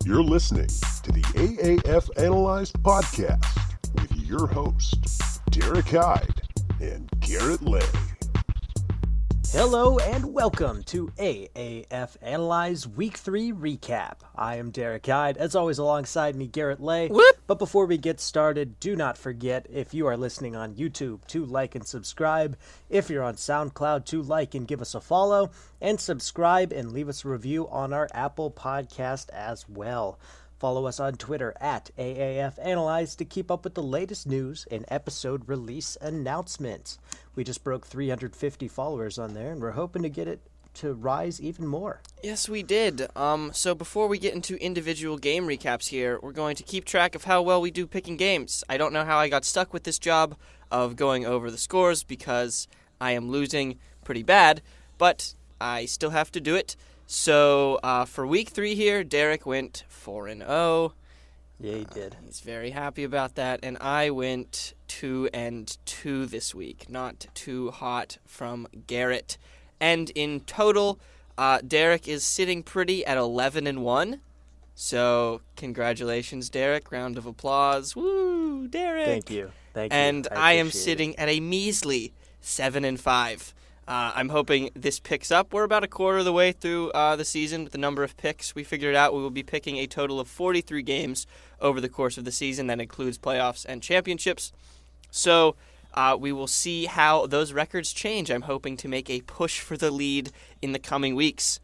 You're listening to the AAF Analyzed podcast with your hosts, Derek Hyde and Garrett Lay. Hello and welcome to AAF Analyze Week 3 Recap. I am Derek Hyde, as always alongside me Garrett Lay. Whoop. But before we get started, do not forget, if you are listening on YouTube, to like and subscribe. If you're on SoundCloud, to like and give us a follow. And subscribe and leave us a review on our Apple podcast as well. Follow us on Twitter at AAF Analyze to keep up with the latest news and episode release announcements. We just broke 350 followers on there, and we're hoping to get it to rise even more. Yes, we did. So before we get into individual game recaps here, we're going to keep track of how well we do picking games. I don't know how I got stuck with this job of going over the scores because I am losing pretty bad, but I still have to do it. So for week 3 here, Derek went 4-0. Yeah, he did. He's very happy about that, and I went 2-2 this week. Not too hot from Garrett. And in total, Derek is sitting pretty at 11-1. So congratulations, Derek. Round of applause. Woo, Derek. Thank you. And I am sitting at a measly 7-5. I'm hoping this picks up. We're about a quarter of the way through the season with the number of picks. We figured out we will be picking a total of 43 games over the course of the season. That includes playoffs and championships. So we will see how those records change. I'm hoping to make a push for the lead in the coming weeks.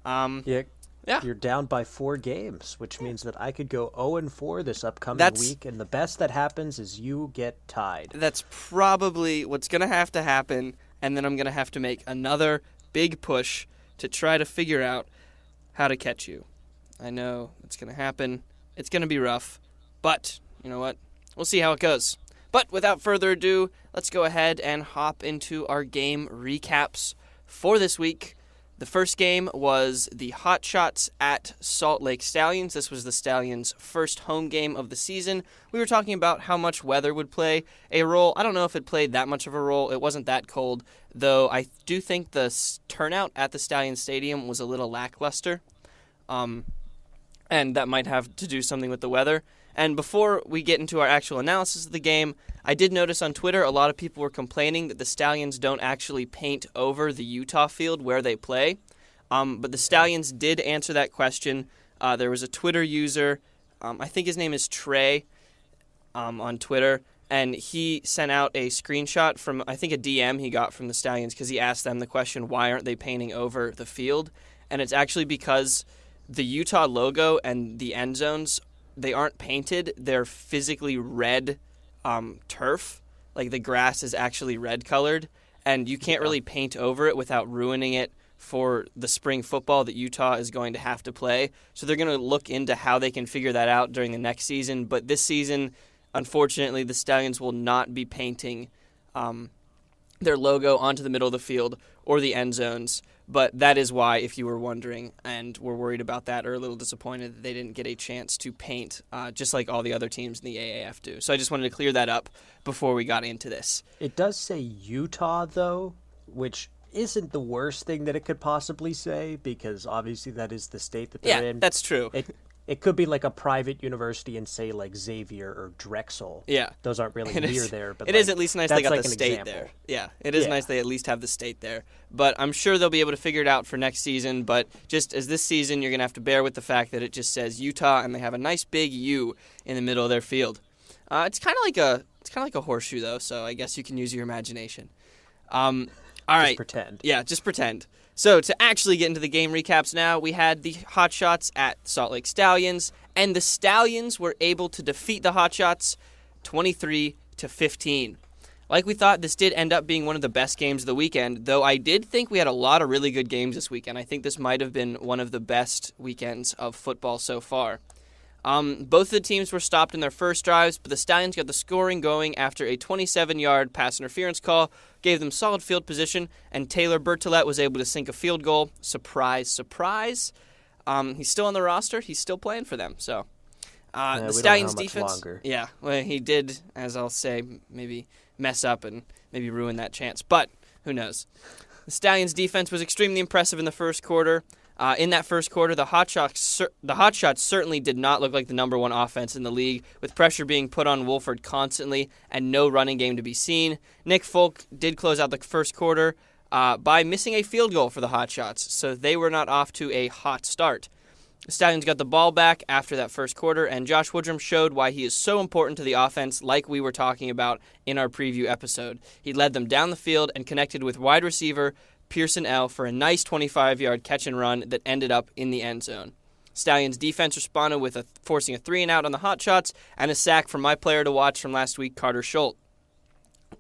Yeah. You're down by 4 games, which means that I could go 0-4 this upcoming week, and the best that happens is you get tied. That's probably what's going to happen. And then I'm going to have to make another big push to try to figure out how to catch you. I know it's going to happen. It's going to be rough. But, you know what? We'll see how it goes. But without further ado, let's go ahead and hop into our game recaps for this week. The first game was the Hot Shots at Salt Lake Stallions. This was the Stallions' first home game of the season. We were talking about how much weather would play a role. I don't know if it played that much of a role. It wasn't that cold, though I do think the turnout at the Stallions Stadium was a little lackluster, and that might have to do something with the weather. And before we get into our actual analysis of the game, I did notice on Twitter a lot of people were complaining that the Stallions don't actually paint over the Utah field where they play. But the Stallions did answer that question. There was a Twitter user, I think his name is Trey, on Twitter, and he sent out a screenshot from, I think, a DM he got from the Stallions because he asked them the question, why aren't they painting over the field? And it's actually because the Utah logo and the end zones, they aren't painted. They're physically red turf. Like the grass is actually red colored, and you can't really paint over it without ruining it for the spring football that Utah is going to have to play. So they're going to look into how they can figure that out during the next season. But this season, unfortunately, the Stallions will not be painting their logo onto the middle of the field or the end zones. But that is why, if you were wondering and were worried about that or a little disappointed that they didn't get a chance to paint, just like all the other teams in the AAF do. So I just wanted to clear that up before we got into this. It does say Utah, though, which isn't the worst thing that it could possibly say, because obviously that is the state that they're in. Yeah, that's true. It could be like a private university in, say, like Xavier or Drexel. Yeah. Those aren't really near there. But it is at least nice they got like the state there. Yeah, it is nice they at least have the state there. But I'm sure they'll be able to figure it out for next season. But just as this season, you're going to have to bear with the fact that it just says Utah, and they have a nice big U in the middle of their field. It's kind of like a horseshoe, though, so I guess you can use your imagination. All right. Just pretend. Yeah, just pretend. So to actually get into the game recaps now, we had the Hot Shots at Salt Lake Stallions, and the Stallions were able to defeat the Hot Shots 23-15. Like we thought, this did end up being one of the best games of the weekend, though I did think we had a lot of really good games this weekend. I think this might have been one of the best weekends of football so far. Both of the teams were stopped in their first drives, but the Stallions got the scoring going after a 27-yard pass interference call, gave them solid field position, and Taylor Bertolet was able to sink a field goal. Surprise, surprise. He's still on the roster. He's still playing for them. So the Stallions defense, well, he did, as I'll say, maybe mess up and maybe ruin that chance. But Who knows? The Stallions' defense was extremely impressive in the first quarter. In that first quarter, the Hotshots certainly did not look like the number one offense in the league, with pressure being put on Wolford constantly and no running game to be seen. Nick Folk did close out the first quarter by missing a field goal for the Hotshots, so they were not off to a hot start. The Stallions got the ball back after that first quarter, and Josh Woodrum showed why he is so important to the offense, like we were talking about in our preview episode. He led them down the field and connected with wide receiver Pearson L. for a nice 25-yard catch and run that ended up in the end zone. Stallions defense responded with forcing a 3-and-out on the Hotshots and a sack from my player to watch from last week, Carter Schultz.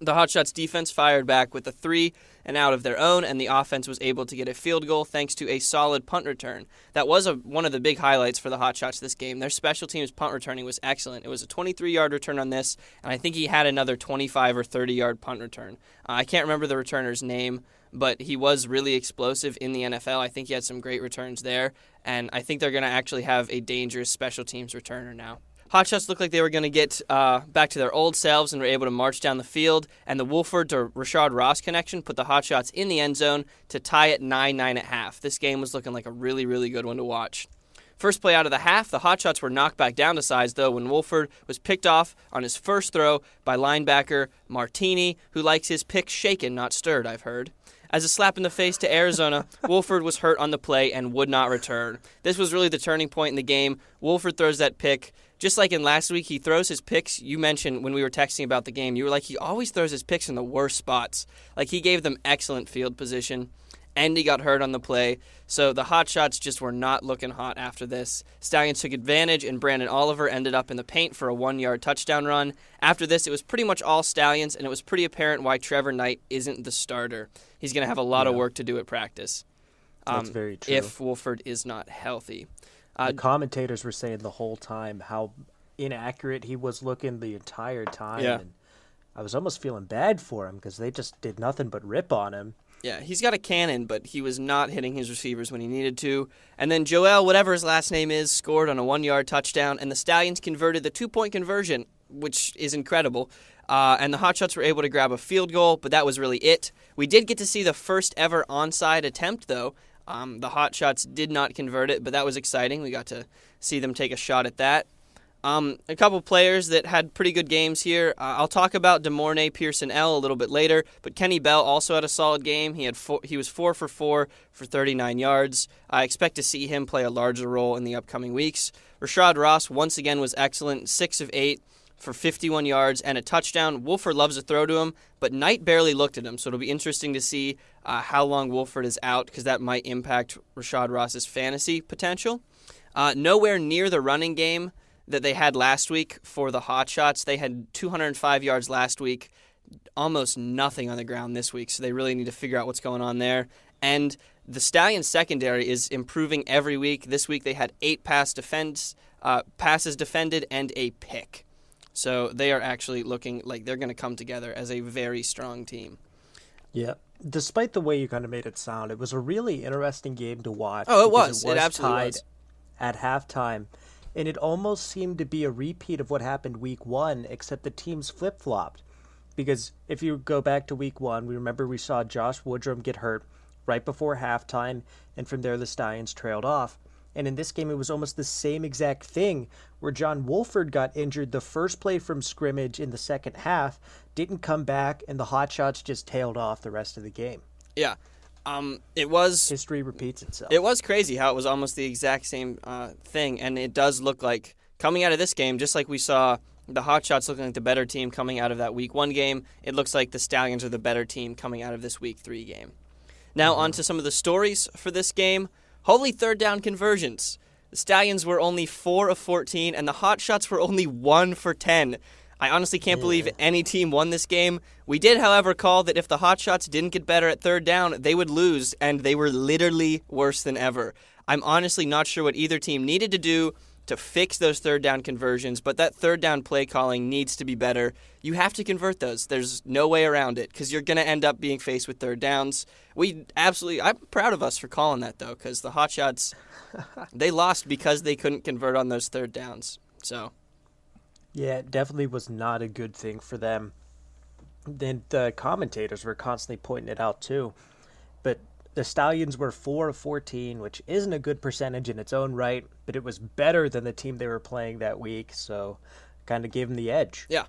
The Hotshots defense fired back with a 3-and-out of their own, and the offense was able to get a field goal thanks to a solid punt return. That was one of the big highlights for the Hotshots this game. Their special teams punt returning was excellent. It was a 23-yard return on this, and I think he had another 25 or 30-yard punt return. I can't remember the returner's name, but he was really explosive in the NFL. I think he had some great returns there, and I think they're going to actually have a dangerous special teams returner now. Hotshots looked like they were going to get back to their old selves and were able to march down the field, and the Wolford to Rashad Ross connection put the Hotshots in the end zone to tie it 9-9 at half. This game was looking like a really, really good one to watch. First play out of the half, the Hotshots were knocked back down to size, though, when Wolford was picked off on his first throw by linebacker Martini, who likes his pick shaken, not stirred, I've heard. As a slap in the face to Arizona, Wolford was hurt on the play and would not return. This was really the turning point in the game. Wolford throws that pick. Just like in last week, he throws his picks. You mentioned when we were texting about the game, you were like, he always throws his picks in the worst spots. Like, he gave them excellent field position, and he got hurt on the play. So the Hotshots just were not looking hot after this. Stallions took advantage, and Brandon Oliver ended up in the paint for a 1-yard touchdown run. After this, it was pretty much all Stallions, and it was pretty apparent why Trevor Knight isn't the starter. He's going to have a lot of work to do at practice. That's very true. If Wolford is not healthy. The commentators were saying the whole time how inaccurate he was looking the entire time. Yeah. And I was almost feeling bad for him because they just did nothing but rip on him. Yeah, he's got a cannon, but he was not hitting his receivers when he needed to. And then Joel, whatever his last name is, scored on a 1-yard touchdown, and the Stallions converted the 2-point conversion, which is incredible. And the Hotshots were able to grab a field goal, but that was really it. We did get to see the first ever onside attempt, though. The Hotshots did not convert it, but that was exciting. We got to see them take a shot at that. A couple players that had pretty good games here. I'll talk about DeMornay Pearson L a little bit later, but Kenny Bell also had a solid game. He was 4 for 4 for 39 yards. I expect to see him play a larger role in the upcoming weeks. Rashad Ross once again was excellent, 6 of 8 for 51 yards and a touchdown. Wolford loves to throw to him, but Knight barely looked at him, so it'll be interesting to see how long Wolford is out, because that might impact Rashad Ross's fantasy potential. Nowhere near the running game that they had last week for the Hotshots. They had 205 yards last week, almost nothing on the ground this week, so they really need to figure out what's going on there. And the Stallions secondary is improving every week. This week they had 8 passes defended and a pick. So they are actually looking like they're going to come together as a very strong team. Yeah. Despite the way you kind of made it sound, it was a really interesting game to watch. Oh, it was. It absolutely tied was. At halftime. And it almost seemed to be a repeat of what happened week 1, except the teams flip-flopped. Because if you go back to week 1, we saw Josh Woodrum get hurt right before halftime, and from there the Stallions trailed off. And in this game, it was almost the same exact thing, where John Wolford got injured the first play from scrimmage in the second half, didn't come back, and the Hotshots just tailed off the rest of the game. Yeah. It was... History repeats itself. It was crazy how it was almost the exact same thing, and it does look like, coming out of this game, just like we saw the Hotshots looking like the better team coming out of that Week 1 game, it looks like the Stallions are the better team coming out of this Week 3 game. Now on to some of the stories for this game. Holy third down conversions. The Stallions were only 4 of 14, and the Hotshots were only 1 for 10. I honestly can't believe any team won this game. We did, however, call that if the Hotshots didn't get better at third down, they would lose, and they were literally worse than ever. I'm honestly not sure what either team needed to do to fix those third down conversions, but that third down play calling needs to be better. You have to convert those. There's no way around it, because you're going to end up being faced with third downs. I'm proud of us for calling that, though, because the Hotshots, they lost because they couldn't convert on those third downs. So, yeah, it definitely was not a good thing for them. Then the commentators were constantly pointing it out too. But the Stallions were 4 of 14, which isn't a good percentage in its own right, but it was better than the team they were playing that week, so kind of gave them the edge. Yeah.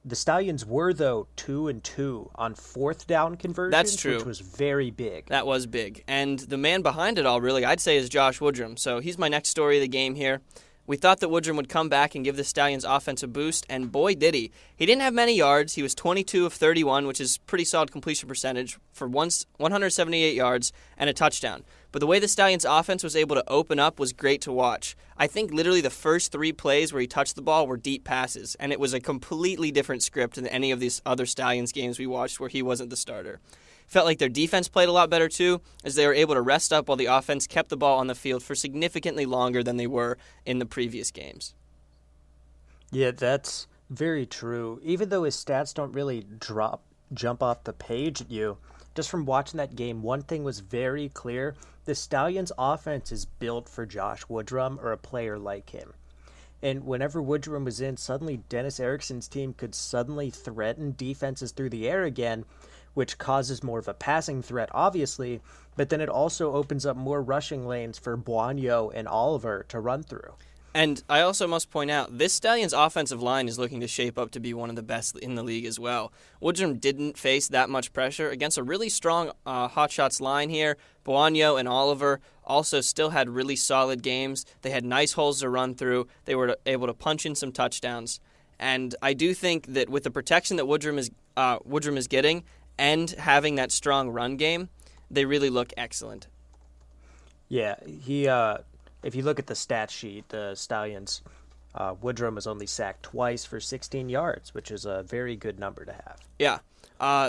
The Stallions were, though, 2-2 on fourth down conversions. That's true. Which was very big. That was big. And the man behind it all, really, I'd say, is Josh Woodrum. So he's my next story of the game here. We thought that Woodrum would come back and give the Stallions offense a boost, and boy, did he. He didn't have many yards. He was 22 of 31, which is pretty solid completion percentage, for 178 yards and a touchdown. But the way the Stallions' offense was able to open up was great to watch. I think literally the first 3 plays where he touched the ball were deep passes, and it was a completely different script than any of these other Stallions games we watched where he wasn't the starter. Felt like their defense played a lot better too, as they were able to rest up while the offense kept the ball on the field for significantly longer than they were in the previous games. Yeah, that's very true. Even though his stats don't really jump off the page at you, just from watching that game, one thing was very clear. The Stallions' offense is built for Josh Woodrum or a player like him. And whenever Woodrum was in, suddenly Dennis Erickson's team could suddenly threaten defenses through the air again, which causes more of a passing threat, obviously, but then it also opens up more rushing lanes for Buonio and Oliver to run through. And I also must point out, this Stallions' offensive line is looking to shape up to be one of the best in the league as well. Woodrum didn't face that much pressure against a really strong Hotshots line here. Buonio and Oliver also still had really solid games. They had nice holes to run through. They were able to punch in some touchdowns. And I do think that with the protection that Woodrum is getting and having that strong run game, they really look excellent. Yeah, if you look at the stat sheet, the Stallions, Woodrum was only sacked twice for 16 yards, which is a very good number to have. Yeah.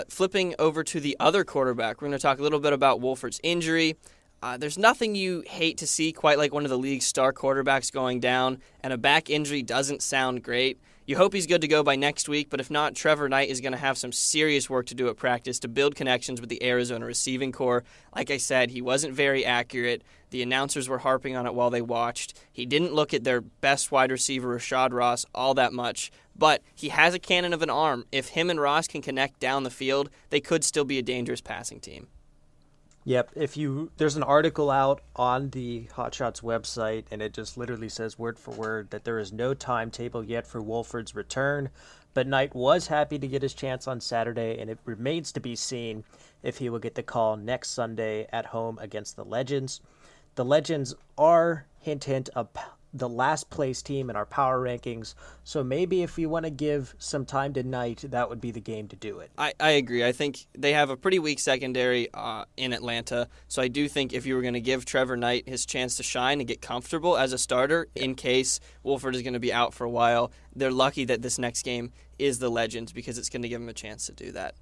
Flipping over to the other quarterback, we're going to talk a little bit about Wolford's injury. There's nothing you hate to see quite like one of the league's star quarterbacks going down, and a back injury doesn't sound great. You hope he's good to go by next week, but if not, Trevor Knight is going to have some serious work to do at practice to build connections with the Arizona receiving corps. Like I said, he wasn't very accurate. The announcers were harping on it while they watched. He didn't look at their best wide receiver, Rashad Ross, all that much, but he has a cannon of an arm. If him and Ross can connect down the field, they could still be a dangerous passing team. Yep, there's an article out on the Hotshots website, and it just literally says word for word that there is no timetable yet for Wolford's return, but Knight was happy to get his chance on Saturday, and it remains to be seen if he will get the call next Sunday at home against the Legends. The Legends are, hint, hint, the last place team in our power rankings, so maybe if you want to give some time to Knight, that would be the game to do it. I agree. I think they have a pretty weak secondary in Atlanta, so I do think if you were going to give Trevor Knight his chance to shine and get comfortable as a starter in case Wolford is going to be out for a while, they're lucky that this next game is the Legends because it's going to give him a chance to do that.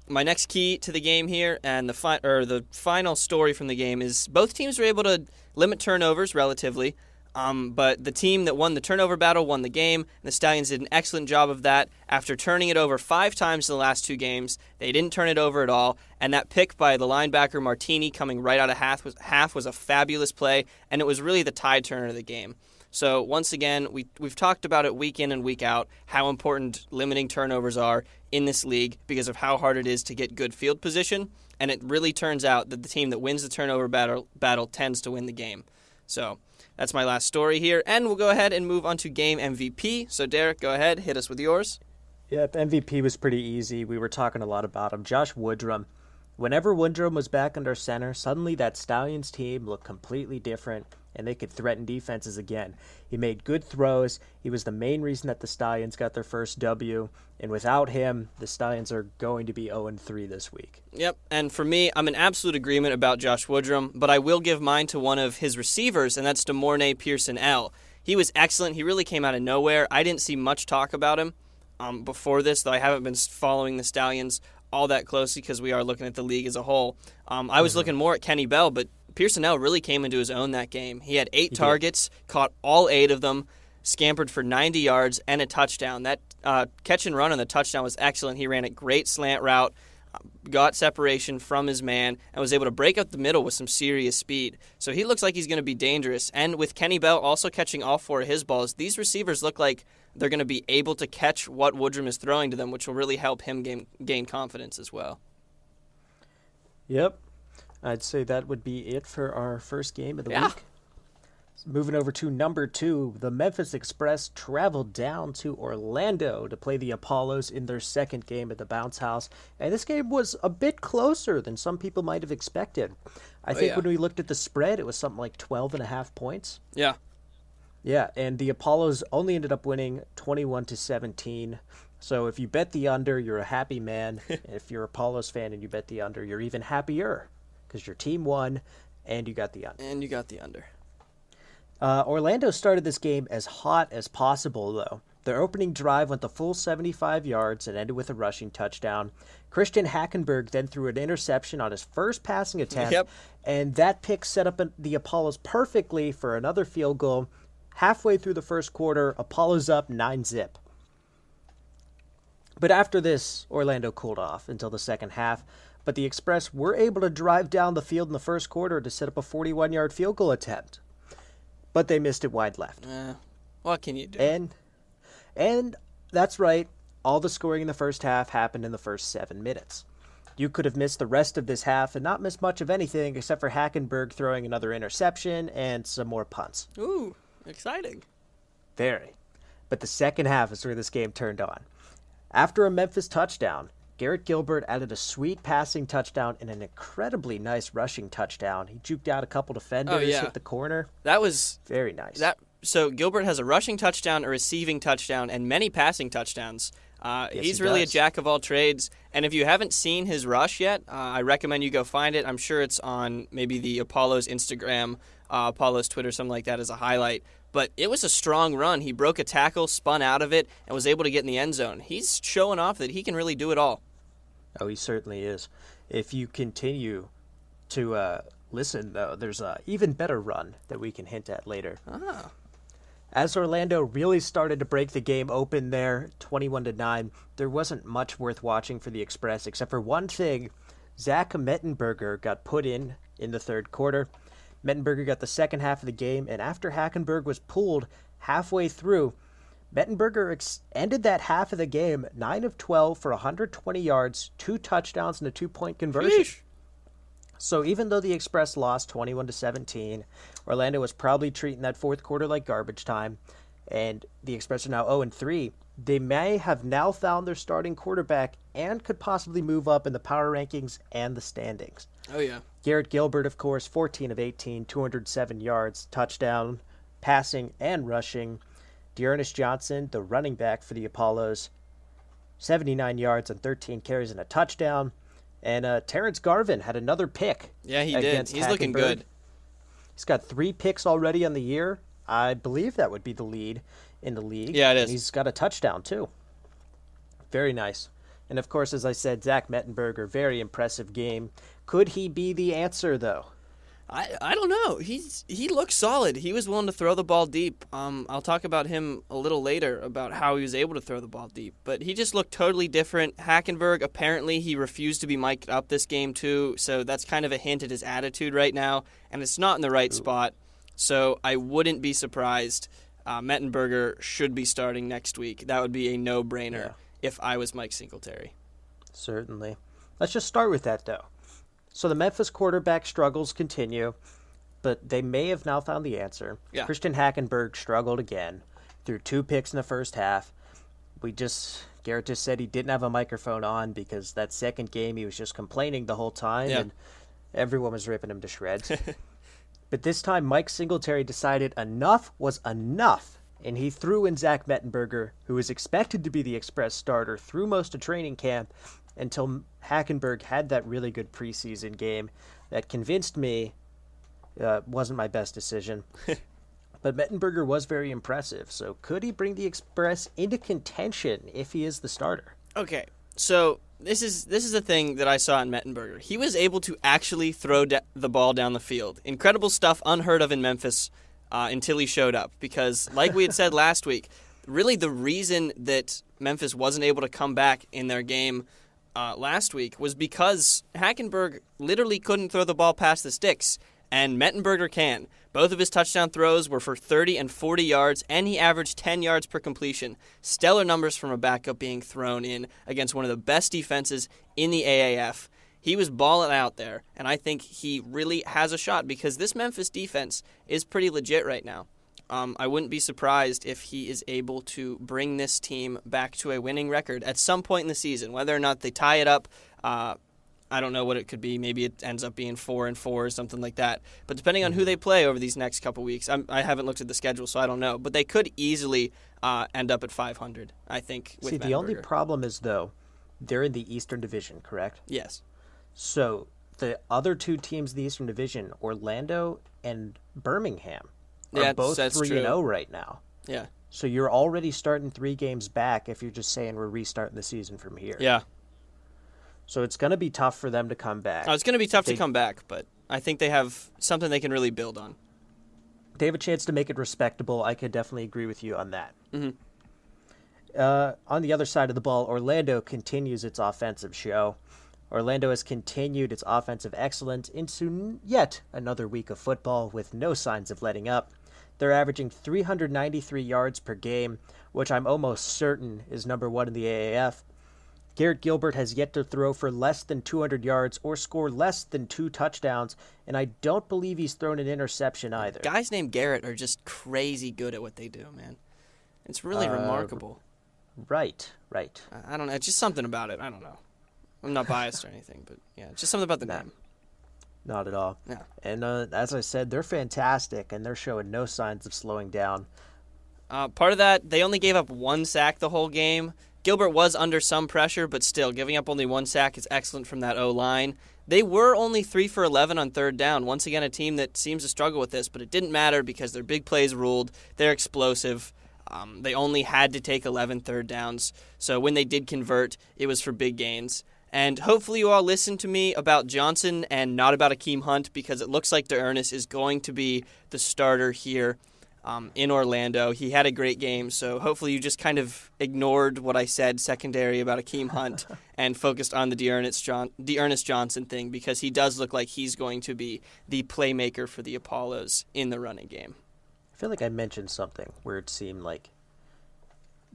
My next key to the game here and the final story from the game is both teams were able to limit turnovers relatively, but the team that won the turnover battle won the game, and the Stallions did an excellent job of that. After turning it over 5 times in the last 2 games, they didn't turn it over at all, and that pick by the linebacker Martini coming right out of half was a fabulous play, and it was really the tide turner of the game. So once again, we've talked about it week in and week out, how important limiting turnovers are in this league because of how hard it is to get good field position, and it really turns out that the team that wins the turnover battle tends to win the game. So that's my last story here, and we'll go ahead and move on to game MVP. So Derek, go ahead, hit us with yours. Yep, MVP was pretty easy. We were talking a lot about him. Josh Woodrum. Whenever Woodrum was back under center, suddenly that Stallions team looked completely different, and they could threaten defenses again. He made good throws. He was the main reason that the Stallions got their first W, and without him, the Stallions are going to be 0-3 this week. Yep, and for me, I'm in absolute agreement about Josh Woodrum, but I will give mine to one of his receivers, and that's DeMornay Pearson-L. He was excellent. He really came out of nowhere. I didn't see much talk about him before this, though I haven't been following the Stallions all that closely because we are looking at the league as a whole. I was looking more at Kenny Bell, but Pearson-L really came into his own that game. He had 8 targets, caught all 8 of them, scampered for 90 yards and a touchdown. That catch and run on the touchdown was excellent. He ran a great slant route, got separation from his man, and was able to break up the middle with some serious speed. So he looks like he's going to be dangerous. And with Kenny Bell also catching all 4 of his balls, these receivers look like they're going to be able to catch what Woodrum is throwing to them, which will really help him gain confidence as well. Yep. I'd say that would be it for our first game of the week. Moving over to number 2, the Memphis Express traveled down to Orlando to play the Apollos in their second game at the Bounce House. And this game was a bit closer than some people might have expected. I think when we looked at the spread, it was something like 12.5 points. Yeah. Yeah, and the Apollos only ended up winning 21-17. So if you bet the under, you're a happy man. If you're a Apollos fan and you bet the under, you're even happier because your team won and you got the under. Orlando started this game as hot as possible, though. Their opening drive went the full 75 yards and ended with a rushing touchdown. Christian Hackenberg then threw an interception on his first passing attempt, and that pick set up the Apollos perfectly for another field goal. Halfway through the first quarter, Apollos up 9-0. But after this, Orlando cooled off until the second half, but the Express were able to drive down the field in the first quarter to set up a 41-yard field goal attempt. But they missed it wide left. What can you do? And that's right. All the scoring in the first half happened in the first 7 minutes. You could have missed the rest of this half and not missed much of anything except for Hackenberg throwing another interception and some more punts. Ooh, exciting. Very. But the second half is where this game turned on. After a Memphis touchdown, Garrett Gilbert added a sweet passing touchdown and an incredibly nice rushing touchdown. He juked out a couple defenders at the corner. That was very nice. So Gilbert has a rushing touchdown, a receiving touchdown, and many passing touchdowns. He's really a jack of all trades. And if you haven't seen his rush yet, I recommend you go find it. I'm sure it's on maybe the Apollo's Instagram, Apollo's Twitter, something like that as a highlight. But it was a strong run. He broke a tackle, spun out of it, and was able to get in the end zone. He's showing off that he can really do it all. Oh, he certainly is. If you continue to listen, though, there's an even better run that we can hint at later. As Orlando really started to break the game open there, 21-9, there wasn't much worth watching for the Express, except for one thing. Zach Mettenberger got put in the third quarter. Mettenberger got the second half of the game, and after Hackenberg was pulled halfway through, Mettenberger ended that half of the game 9 of 12 for 120 yards, 2 touchdowns, and a 2-point conversion. Sheesh. So even though the Express lost 21-17, Orlando was probably treating that fourth quarter like garbage time, and the Express are now 0-3. They may have now found their starting quarterback and could possibly move up in the power rankings and the standings. Oh, yeah. Garrett Gilbert, of course, 14 of 18, 207 yards, touchdown, passing, and rushing. Dearness Johnson, the running back for the Apollos, 79 yards and 13 carries and a touchdown. And Terrence Garvin had another pick. Yeah, he did. He's looking good. He's got 3 picks already on the year. I believe that would be the lead in the league. Yeah, it is. And he's got a touchdown, too. Very nice. And, of course, as I said, Zach Mettenberger, very impressive game. Could he be the answer, though? I don't know. He looks solid. He was willing to throw the ball deep. I'll talk about him a little later about how he was able to throw the ball deep. But he just looked totally different. Hackenberg, apparently he refused to be mic'd up this game too, so that's kind of a hint at his attitude right now, and it's not in the right spot. So I wouldn't be surprised. Mettenberger should be starting next week. That would be a no-brainer if I was Mike Singletary. Certainly. Let's just start with that, though. So the Memphis quarterback struggles continue, but they may have now found the answer. Yeah. Christian Hackenberg struggled again, threw 2 picks in the first half. Garrett just said he didn't have a microphone on because that second game he was just complaining the whole time, and everyone was ripping him to shreds. But this time Mike Singletary decided enough was enough, and he threw in Zach Mettenberger, who was expected to be the Express starter through most of training camp, until Hackenberg had that really good preseason game that convinced me wasn't my best decision. But Mettenberger was very impressive, so could he bring the Express into contention if he is the starter? Okay, so this is the thing that I saw in Mettenberger. He was able to actually throw the ball down the field. Incredible stuff, unheard of in Memphis until he showed up. Because, like we had said last week, really the reason that Memphis wasn't able to come back in their game last week was because Hackenberg literally couldn't throw the ball past the sticks. and Mettenberger can. Both of his touchdown throws were for 30 and 40 yards, and he averaged 10 yards per completion. Stellar numbers from a backup being thrown in against one of the best defenses in the AAF. He was balling out there, and I think he really has a shot because this Memphis defense is pretty legit right now. I wouldn't be surprised if he is able to bring this team back to a winning record at some point in the season. Whether or not they tie it up, I don't know what it could be. Maybe it ends up being 4-4 or something like that. But depending on who they play over these next couple weeks, I haven't looked at the schedule, so I don't know. But they could easily end up at 500, I think, with the only problem is, though, they're in the Eastern Division, correct? Yes. So the other two teams in the Eastern Division, Orlando and Birmingham, are both 3-0 right now. Yeah. So you're already starting 3 games back if you're just saying we're restarting the season from here. Yeah. So it's going to be tough for them to come back. Oh, it's going to be tough to come back, but I think they have something they can really build on. They have a chance to make it respectable. I could definitely agree with you on that. Mm-hmm. On the other side of the ball, Orlando continues its offensive show. Orlando has continued its offensive excellence into yet another week of football with no signs of letting up. They're averaging 393 yards per game, which I'm almost certain is number 1 in the AAF. Garrett Gilbert has yet to throw for less than 200 yards or score less than 2 touchdowns, and I don't believe he's thrown an interception either. Guys named Garrett are just crazy good at what they do, man. It's really remarkable. Right. I don't know. It's just something about it. I don't know. I'm not biased or anything, but yeah, just something about the name. Not at all. Yeah. And as I said, they're fantastic, and they're showing no signs of slowing down. Part of that, they only gave up 1 sack the whole game. Gilbert was under some pressure, but still, giving up only 1 sack is excellent from that O-line. They were only 3 for 11 on third down. Once again, a team that seems to struggle with this, but it didn't matter because their big plays ruled. They're explosive. They only had to take 11 third downs. So when they did convert, it was for big gains. And hopefully you all listen to me about Johnson and not about Akeem Hunt because it looks like DeErnest is going to be the starter here in Orlando. He had a great game, so hopefully you just kind of ignored what I said secondary about Akeem Hunt and focused on the DeErnest Johnson thing because he does look like he's going to be the playmaker for the Apollos in the running game. I feel like I mentioned something where it seemed like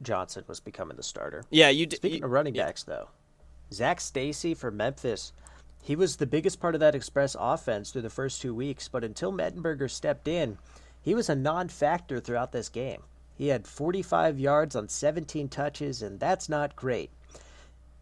Johnson was becoming the starter. Yeah, you did. Speaking of running backs, though, Zach Stacy for Memphis, he was the biggest part of that Express offense through the first 2 weeks, but until Mettenberger stepped in, he was a non-factor throughout this game. He had 45 yards on 17 touches, and that's not great.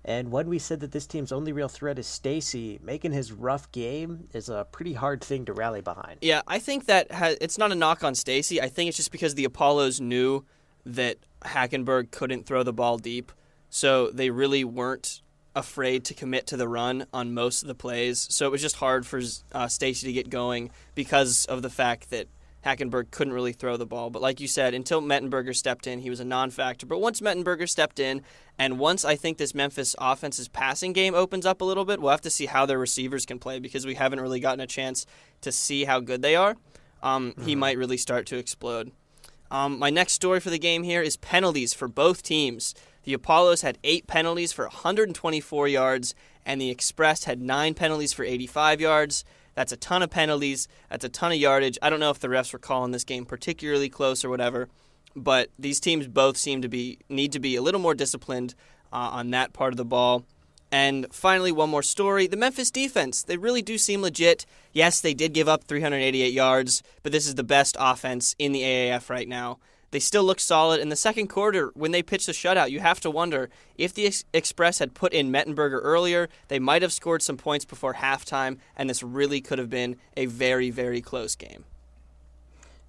And when we said that this team's only real threat is Stacy, making his rough game is a pretty hard thing to rally behind. Yeah, I think that it's not a knock on Stacy. I think it's just because the Apollos knew that Hackenberg couldn't throw the ball deep, so they really weren't afraid to commit to the run on most of the plays. So it was just hard for Stacy to get going because of the fact that Hackenberg couldn't really throw the ball. But like you said, until Mettenberger stepped in, he was a non-factor. But once Mettenberger stepped in, and once I think this Memphis offense's passing game opens up a little bit, we'll have to see how their receivers can play because we haven't really gotten a chance to see how good they are. He might really start to explode. My next story for the game here is penalties for both teams. The Apollos had 8 penalties for 124 yards, and the Express had 9 penalties for 85 yards. That's a ton of penalties. That's a ton of yardage. I don't know if the refs were calling this game particularly close or whatever, but these teams both need to be a little more disciplined on that part of the ball. And finally, one more story. The Memphis defense, they really do seem legit. Yes, they did give up 388 yards, but this is the best offense in the AAF right now. They still look solid. In the second quarter, when they pitched the shutout, you have to wonder if the Express had put in Mettenberger earlier, they might have scored some points before halftime, and this really could have been a very, very close game.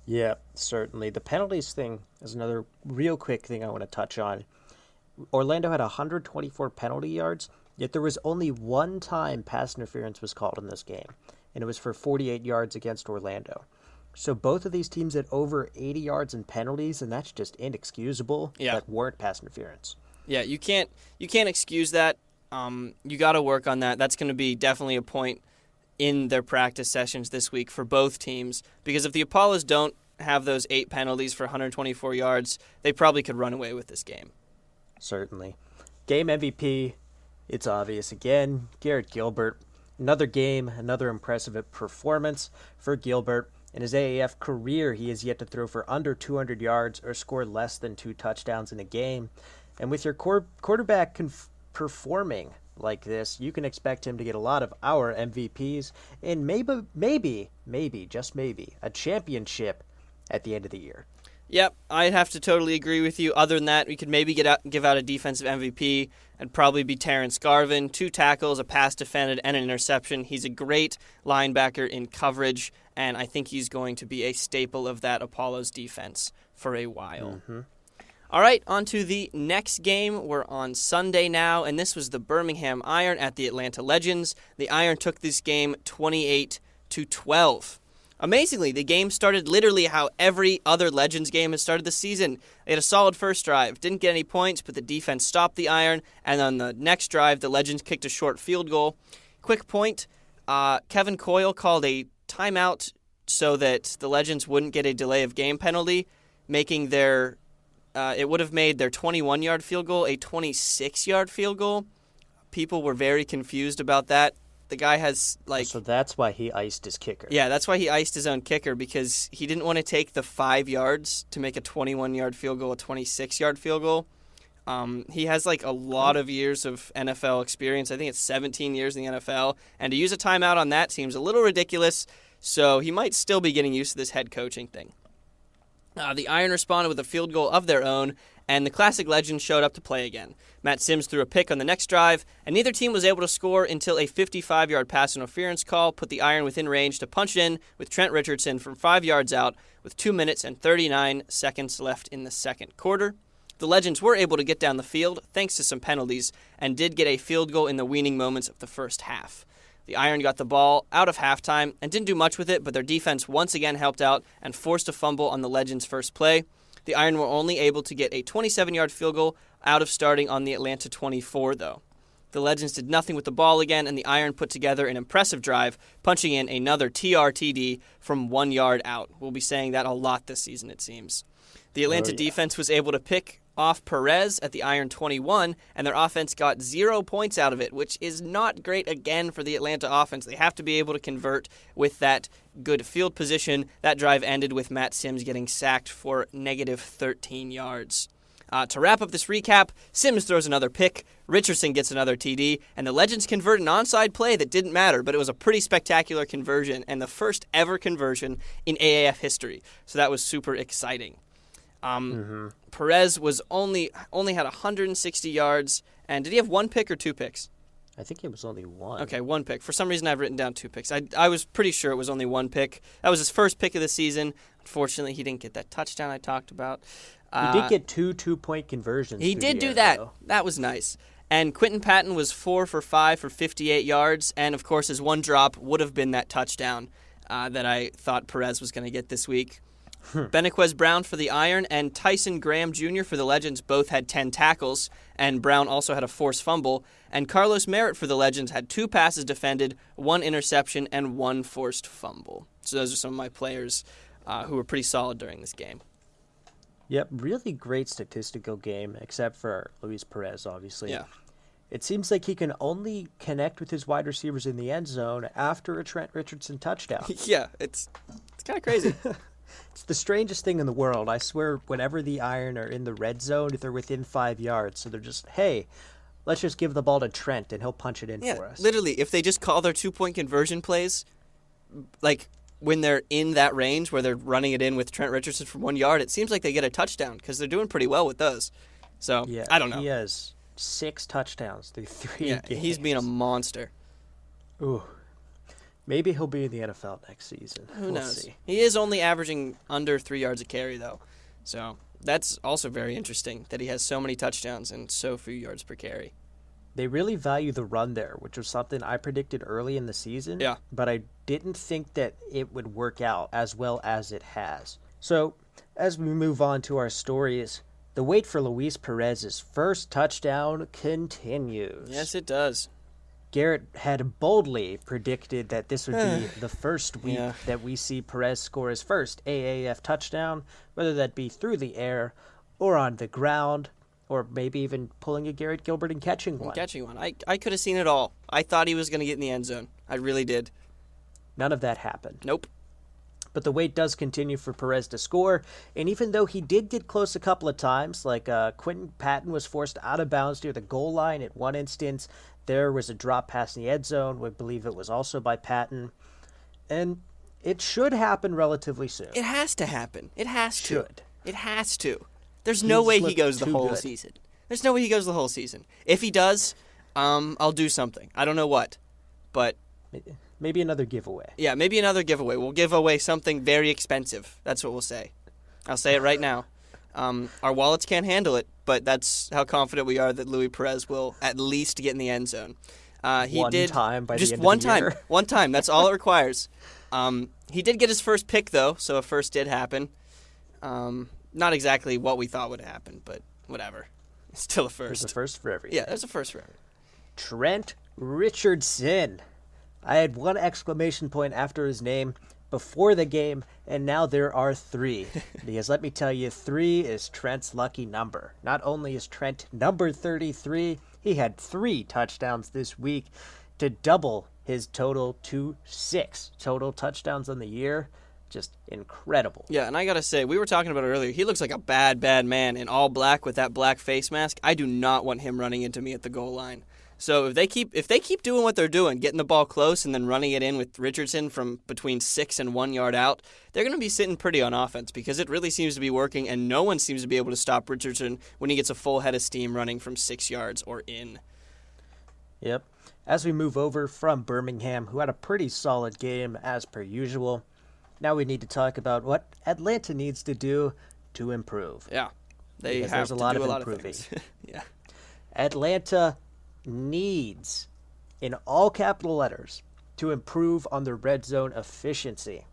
Yeah, certainly. The penalties thing is another real quick thing I want to touch on. Orlando had 124 penalty yards, yet there was only one time pass interference was called in this game, and it was for 48 yards against Orlando. So both of these teams had over 80 yards in penalties, and that's just inexcusable. Yeah. That weren't pass interference. Yeah, you can't excuse that. You got to work on that. That's going to be definitely a point in their practice sessions this week for both teams, because if the Apollos don't have those 8 penalties for 124 yards, they probably could run away with this game. Certainly. Game MVP, it's obvious again, Garrett Gilbert. Another game, another impressive performance for Gilbert. In his AAF career, he has yet to throw for under 200 yards or score less than 2 touchdowns in a game. And with your quarterback performing like this, you can expect him to get a lot of our MVPs and maybe, just maybe, a championship at the end of the year. Yep, I'd have to totally agree with you. Other than that, we could maybe give out a defensive MVP and probably be Terrence Garvin. 2 tackles, a pass defended, and an interception. He's a great linebacker in coverage, and I think he's going to be a staple of that Apollo's defense for a while. Mm-hmm. All right, on to the next game. We're on Sunday now, and this was the Birmingham Iron at the Atlanta Legends. The Iron took this game 28-12. Amazingly, the game started literally how every other Legends game has started this season. They had a solid first drive, didn't get any points, but the defense stopped the Iron, and on the next drive, the Legends kicked a short field goal. Quick point, Kevin Coyle called a timeout so that the Legends wouldn't get a delay of game penalty, making their it would have made their 21-yard field goal a 26-yard field goal. People were very confused about that. The guy has, So that's why he iced his kicker. Yeah, that's why he iced his own kicker, because he didn't want to take the 5 yards to make a 21-yard field goal a 26-yard field goal. He has, a lot of years of NFL experience. I think it's 17 years in the NFL. And to use a timeout on that seems a little ridiculous, so he might still be getting used to this head coaching thing. The Iron responded with a field goal of their own, and the classic Legends showed up to play again. Matt Sims threw a pick on the next drive, and neither team was able to score until a 55-yard pass interference call put the Iron within range to punch in with Trent Richardson from 5 yards out with 2 minutes and 39 seconds left in the second quarter. The Legends were able to get down the field thanks to some penalties and did get a field goal in the weaning moments of the first half. The Iron got the ball out of halftime and didn't do much with it, but their defense once again helped out and forced a fumble on the Legends' first play. The Iron were only able to get a 27-yard field goal out of starting on the Atlanta 24, though. The Legends did nothing with the ball again, and the Iron put together an impressive drive, punching in another TRTD from 1 yard out. We'll be saying that a lot this season, it seems. The Atlanta defense was able to pick off Perez at the Iron 21, and their offense got 0 points out of it, which is not great again for the Atlanta offense. They have to be able to convert with that good field position. That drive ended with Matt Sims getting sacked for negative 13 yards. To wrap up this recap, Sims throws another pick, Richardson gets another TD, and the Legends convert an onside play that didn't matter, but it was a pretty spectacular conversion and the first ever conversion in AAF history. So that was super exciting. Perez was only had 160 yards, and did he have 1 pick or 2 picks? I think it was only 1. Okay, 1 pick. For some reason, I've written down 2 picks. I was pretty sure it was only 1 pick. That was his first pick of the season. Unfortunately, he didn't get that touchdown I talked about. He did get 2 2-point conversions. He did do that. Though. That was nice. And Quentin Patton was 4 for 5 for 58 yards, and of course, his 1 drop would have been that touchdown that I thought Perez was going to get this week. Benequez Brown for the Iron and Tyson Graham Jr. for the Legends both had 10 tackles, and Brown also had a forced fumble. And Carlos Merritt for the Legends had 2 passes defended, 1 interception, and 1 forced fumble. So those are some of my players who were pretty solid during this game. Yep, really great statistical game, except for Luis Perez, obviously. Yeah. It seems like he can only connect with his wide receivers in the end zone after a Trent Richardson touchdown. Yeah, it's kind of crazy. It's the strangest thing in the world. I swear, whenever the Iron are in the red zone, they're within 5 yards. So they're just, hey, let's just give the ball to Trent and he'll punch it in for us. Literally, if they just call their 2-point conversion plays, when they're in that range where they're running it in with Trent Richardson from 1 yard, it seems like they get a touchdown because they're doing pretty well with those. So, yeah, I don't know. He has 6 touchdowns through 3 games. He's being a monster. Ooh. Maybe he'll be in the NFL next season. Who knows? See. He is only averaging under 3 yards a carry, though. So that's also very interesting that he has so many touchdowns and so few yards per carry. They really value the run there, which was something I predicted early in the season. Yeah. But I didn't think that it would work out as well as it has. So, as we move on to our stories, the wait for Luis Perez's first touchdown continues. Yes, it does. Garrett had boldly predicted that this would be the first week that we see Perez score his first AAF touchdown, whether that be through the air or on the ground, or maybe even pulling a Garrett Gilbert and catching one. I could have seen it all. I thought he was going to get in the end zone. I really did. None of that happened. Nope. But the wait does continue for Perez to score, and even though he did get close a couple of times, like Quentin Patton was forced out of bounds near the goal line at one instance, there was a drop pass in the end zone, we believe it was also by Patton, and it should happen relatively soon. It has to happen. It has to. Should. It has to. There's no way he goes the whole season. There's no way he goes the whole season. If he does, I'll do something. I don't know what, but... Maybe another giveaway. Yeah, maybe another giveaway. We'll give away something very expensive. That's what we'll say. I'll say it right now. Our wallets can't handle it, but that's how confident we are that Luis Perez will at least get in the end zone. One time by just the end one of the time. year. One time. That's all it requires. He did get his first pick, though, so a first did happen. Not exactly what we thought would happen, but whatever. It's still a first. There's a first for everything. Yeah, there's a first for everything. Trent Richardson. I had one exclamation point after his name before the game, and now there are three. Because let me tell you, 3 is Trent's lucky number. Not only is Trent number 33, he had 3 touchdowns this week to double his total to 6 total touchdowns on the year. Just incredible. Yeah, and I gotta say, we were talking about it earlier. He looks like a bad, bad man in all black with that black face mask. I do not want him running into me at the goal line. So if they keep doing what they're doing, getting the ball close and then running it in with Richardson from between 6 and 1 yard out, they're going to be sitting pretty on offense because it really seems to be working, and no one seems to be able to stop Richardson when he gets a full head of steam running from 6 yards or in. Yep. As we move over from Birmingham, who had a pretty solid game as per usual, now we need to talk about what Atlanta needs to do to improve. Yeah, they because have there's to a lot do of a lot improving. of things. Yeah, Atlanta needs, in all capital letters, to improve on their red zone efficiency.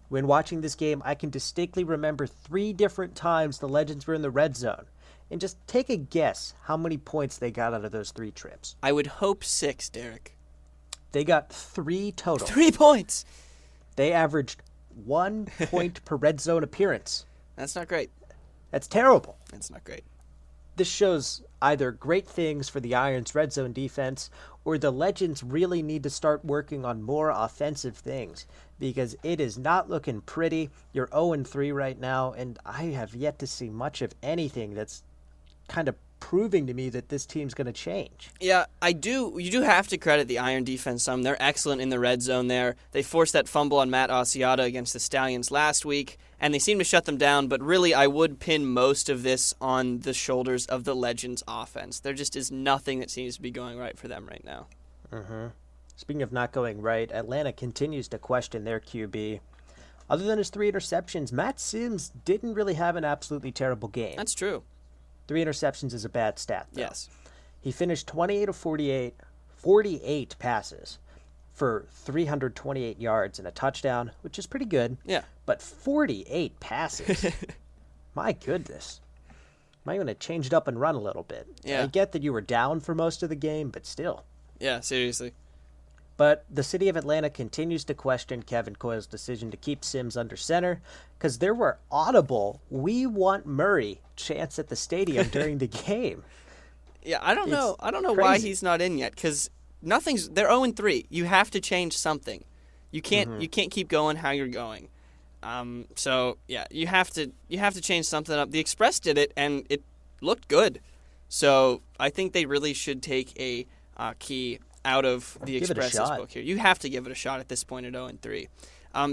When watching this game, I can distinctly remember 3 different times the Legends were in the red zone. And just take a guess how many points they got out of those 3 trips. I would hope 6, Derek. They got 3 total. 3 points! They averaged 1 point per red zone appearance. That's not great. That's terrible. That's not great. This shows either great things for the Irons' red zone defense, or the Legends really need to start working on more offensive things, because it is not looking pretty. You're 0-3 right now, and I have yet to see much of anything that's kind of proving to me that this team's going to change. Yeah, you do have to credit the Iron defense some. They're excellent in the red zone there. They forced that fumble on Matt Asiata against the Stallions last week, and they seem to shut them down, but really I would pin most of this on the shoulders of the Legends offense. There just is nothing that seems to be going right for them right now. Mm-hmm. Speaking of not going right, Atlanta continues to question their QB. Other than his 3 interceptions, Matt Sims didn't really have an absolutely terrible game. That's true. 3 interceptions is a bad stat, though. Yes. He finished 28 of 48 passes for 328 yards and a touchdown, which is pretty good. Yeah. But 48 passes. My goodness. Might want to change it up and run a little bit. Yeah. I get that you were down for most of the game, but still. Yeah, seriously. But the city of Atlanta continues to question Kevin Coyle's decision to keep Sims under center, because there were audible "We want Murray" chants at the stadium during the game. Yeah, I don't know crazy. why he's not in yet, because they're 0-3. You have to change something. You can't keep going how you're going. So yeah, you have to change something up. The Express did it, and it looked good. So I think they really should take a key out of the Express's book here. You have to give it a shot at this point at 0-3.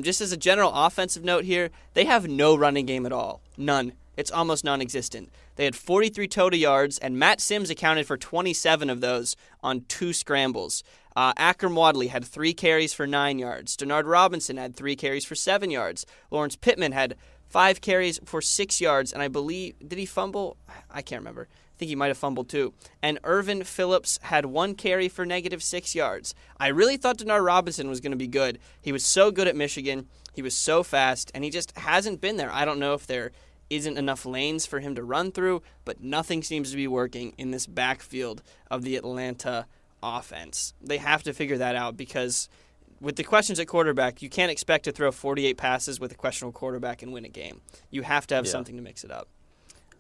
Just as a general offensive note here, they have no running game at all. None. It's almost non-existent. They had 43 total yards, and Matt Sims accounted for 27 of those on 2 scrambles. Akram Wadley had 3 carries for 9 yards. Denard Robinson had 3 carries for 7 yards. Lawrence Pittman had 5 carries for 6 yards, and I believe, did he fumble? I can't remember. I think he might have fumbled too. And Irvin Phillips had 1 carry for -6 yards. I really thought Denard Robinson was going to be good. He was so good at Michigan. He was so fast, and he just hasn't been there. I don't know if there isn't enough lanes for him to run through, but nothing seems to be working in this backfield of the Atlanta offense. They have to figure that out, because with the questions at quarterback, you can't expect to throw 48 passes with a questionable quarterback and win a game. You have to have something to mix it up.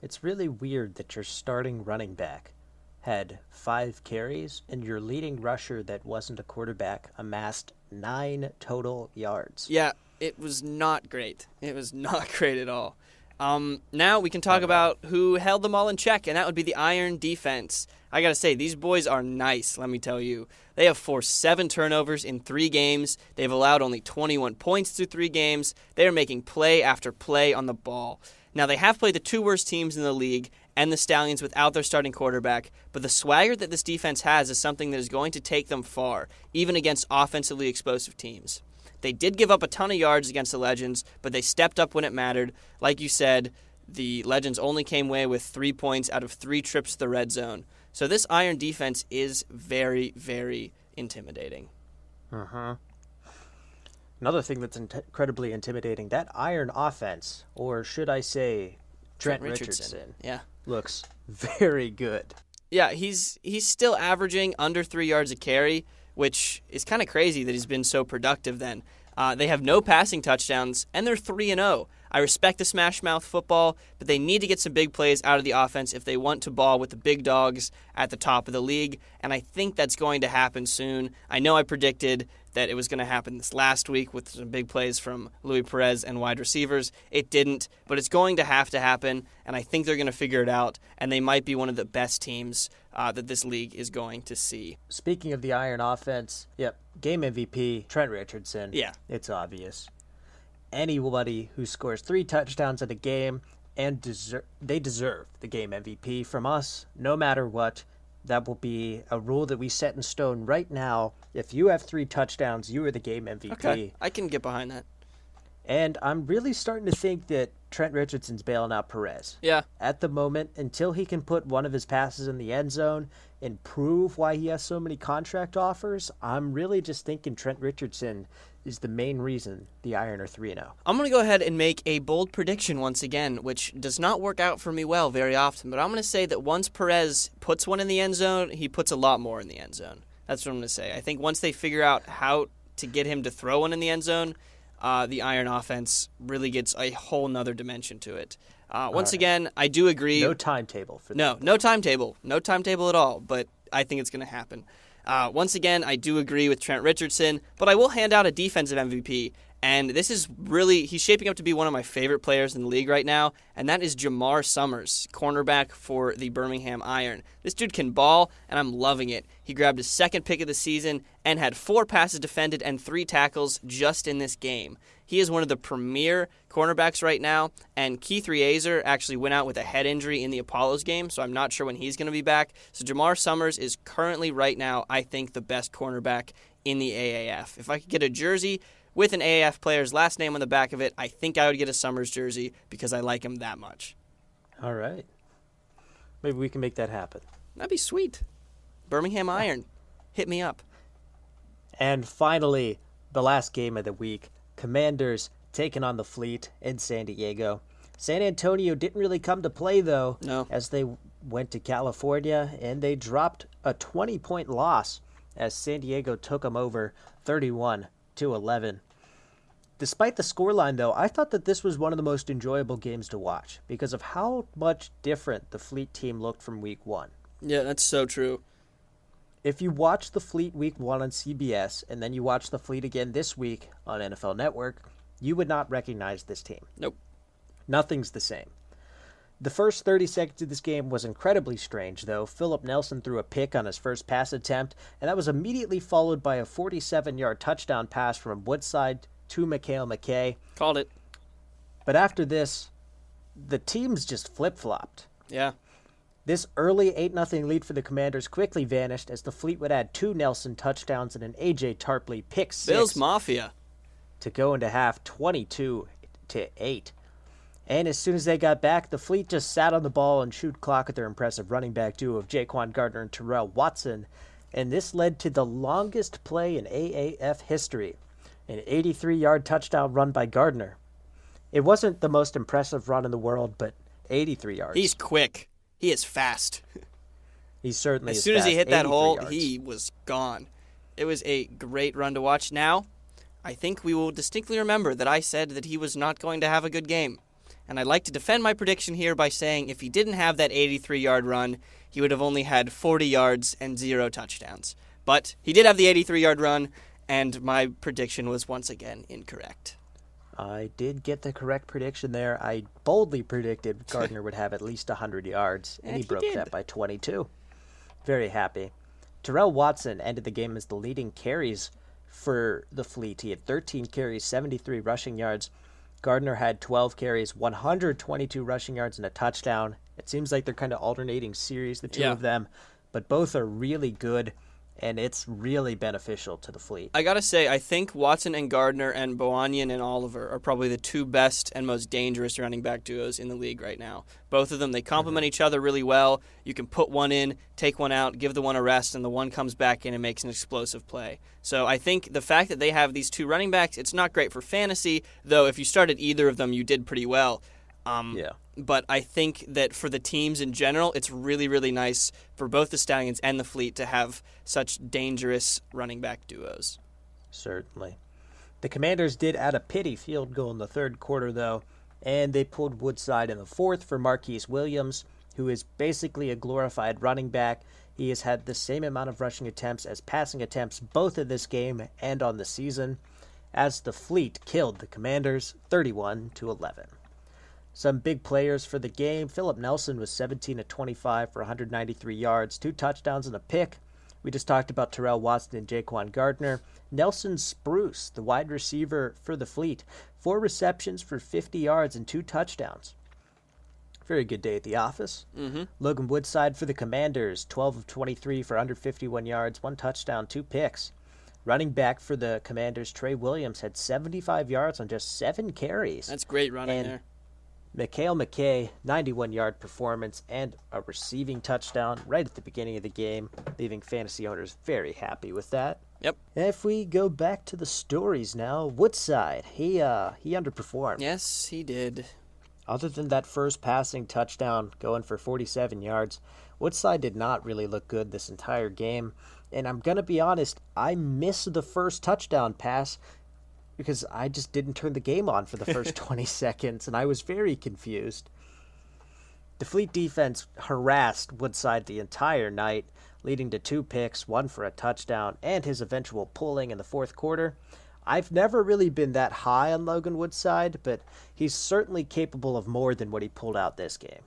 It's really weird that your starting running back had 5 carries, and your leading rusher that wasn't a quarterback amassed 9 total yards. Yeah, it was not great. It was not great at all. Now we can talk about who held them all in check, and that would be the Iron defense. I gotta say, these boys are nice, let me tell you. They have forced 7 turnovers in 3 games. They've allowed only 21 points through 3 games. They are making play after play on the ball. Now, they have played the 2 worst teams in the league and the Stallions without their starting quarterback, but the swagger that this defense has is something that is going to take them far, even against offensively explosive teams. They did give up a ton of yards against the Legends, but they stepped up when it mattered. Like you said, the Legends only came away with 3 points out of 3 trips to the red zone. So this Iron defense is very, very intimidating. Another thing that's incredibly intimidating, that Iron offense, or should I say Trent Richardson, looks very good. Yeah, he's still averaging under 3 yards a carry, which is kind of crazy that he's been so productive then. They have no passing touchdowns, and they're 3-0. I respect the smash mouth football, but they need to get some big plays out of the offense if they want to ball with the big dogs at the top of the league, and I think that's going to happen soon. I know I predicted that it was going to happen this last week with some big plays from Luis Perez and wide receivers. It didn't, but it's going to have to happen, and I think they're going to figure it out, and they might be one of the best teams that this league is going to see. Speaking of the Iron offense, game MVP, Trent Richardson. Yeah. It's obvious. Anybody who scores 3 touchdowns in a game, and they deserve the game MVP from us, no matter what. That will be a rule that we set in stone right now. If you have 3 touchdowns, you are the game MVP. Okay, I can get behind that. And I'm really starting to think that Trent Richardson's bailing out Perez. Yeah. At the moment, until he can put one of his passes in the end zone and prove why he has so many contract offers, I'm really just thinking Trent Richardson is the main reason the Iron are 3-0. I'm going to go ahead and make a bold prediction once again, which does not work out for me well very often, but I'm going to say that once Perez puts one in the end zone, he puts a lot more in the end zone. That's what I'm going to say. I think once they figure out how to get him to throw one in the end zone, the Iron offense really gets a whole nother dimension to it. Once again, I do agree. No timetable for that. No timetable. No timetable at all, but I think it's going to happen. Once again, I do agree with Trent Richardson, but I will hand out a defensive MVP, and this is really, he's shaping up to be one of my favorite players in the league right now, and that is Jamar Summers, cornerback for the Birmingham Iron. This dude can ball, and I'm loving it. He grabbed his 2nd pick of the season and had 4 passes defended and 3 tackles just in this game. He is one of the premier cornerbacks right now, and Keith Reazer actually went out with a head injury in the Apollos game, so I'm not sure when he's going to be back. So Jamar Summers is currently, right now, I think, the best cornerback in the AAF. If I could get a jersey with an AAF player's last name on the back of it, I think I would get a Summers jersey because I like him that much. All right. Maybe we can make that happen. That'd be sweet. Birmingham Iron, hit me up. And finally, the last game of the week, Commanders taking on the Fleet in San Diego. San Antonio didn't really come to play, though, as they went to California, and they dropped a 20-point loss as San Diego took them over 31-11. Despite the scoreline, though, I thought that this was one of the most enjoyable games to watch because of how much different the Fleet team looked from Week 1. Yeah, that's so true. If you watch the Fleet Week 1 on CBS and then you watch the Fleet again this week on NFL Network, you would not recognize this team. Nope. Nothing's the same. The first 30 seconds of this game was incredibly strange, though. Philip Nelson threw a pick on his first pass attempt, and that was immediately followed by a 47-yard touchdown pass from Woodside to Mikhail McKay. Called it. But after this, the teams just flip-flopped. Yeah. This early 8-0 lead for the Commanders quickly vanished as the Fleet would add 2 Nelson touchdowns and an A.J. Tarpley pick 6. Bills Mafia. To go into half 22-8. And as soon as they got back, the Fleet just sat on the ball and chewed clock with their impressive running back duo of Jaquan Gardner and Terrell Watson. And this led to the longest play in AAF history, an 83-yard touchdown run by Gardner. It wasn't the most impressive run in the world, but 83 yards. He's quick. He is fast. He certainly is fast. As soon as he hit that hole, yards. He was gone. It was a great run to watch. Now, I think we will distinctly remember that I said that he was not going to have a good game. And I'd like to defend my prediction here by saying if he didn't have that 83-yard run, he would have only had 40 yards and 0 touchdowns. But he did have the 83-yard run, and my prediction was once again incorrect. I did get the correct prediction there. I boldly predicted Gardner would have at least 100 yards, and he broke that by 22. Very happy. Terrell Watson ended the game as the leading carries for the Fleet. He had 13 carries, 73 rushing yards. Gardner had 12 carries, 122 rushing yards, and a touchdown. It seems like they're kind of alternating series, the two of them, but both are really good, and it's really beneficial to the Fleet. I gotta say, I think Watson and Gardner and Boanyan and Oliver are probably the two best and most dangerous running back duos in the league right now. Both of them, they complement each other really well. You can put one in, take one out, give the one a rest, and the one comes back in and makes an explosive play. So I think the fact that they have these two running backs, it's not great for fantasy, though if you started either of them, you did pretty well. But I think that for the teams in general, it's really, really nice for both the Stallions and the Fleet to have such dangerous running back duos. Certainly. The Commanders did add a pity field goal in the third quarter, though, and they pulled Woodside in the fourth for Marquise Williams, who is basically a glorified running back. He has had the same amount of rushing attempts as passing attempts both in this game and on the season, as the Fleet killed the Commanders 31-11. Some big players for the game. Philip Nelson was 17 of 25 for 193 yards, 2 touchdowns and a pick. We just talked about Terrell Watson and Jaquan Gardner. Nelson Spruce, the wide receiver for the Fleet, 4 receptions for 50 yards and 2 touchdowns. Very good day at the office. Logan Woodside for the Commanders, 12 of 23 for under 51 yards, 1 touchdown, 2 picks. Running back for the Commanders, Trey Williams, had 75 yards on just 7 carries. That's great running there. Mikhail McKay, 91-yard performance and a receiving touchdown right at the beginning of the game, leaving fantasy owners very happy with that. Yep. If we go back to the stories now, Woodside, he underperformed. Yes, he did. Other than that first passing touchdown going for 47 yards, Woodside did not really look good this entire game. And I'm going to be honest, I missed the first touchdown pass because I just didn't turn the game on for the first 20 seconds, and I was very confused. The Fleet defense harassed Woodside the entire night, leading to 2 picks, 1 for a touchdown, and his eventual pulling in the fourth quarter. I've never really been that high on Logan Woodside, but he's certainly capable of more than what he pulled out this game.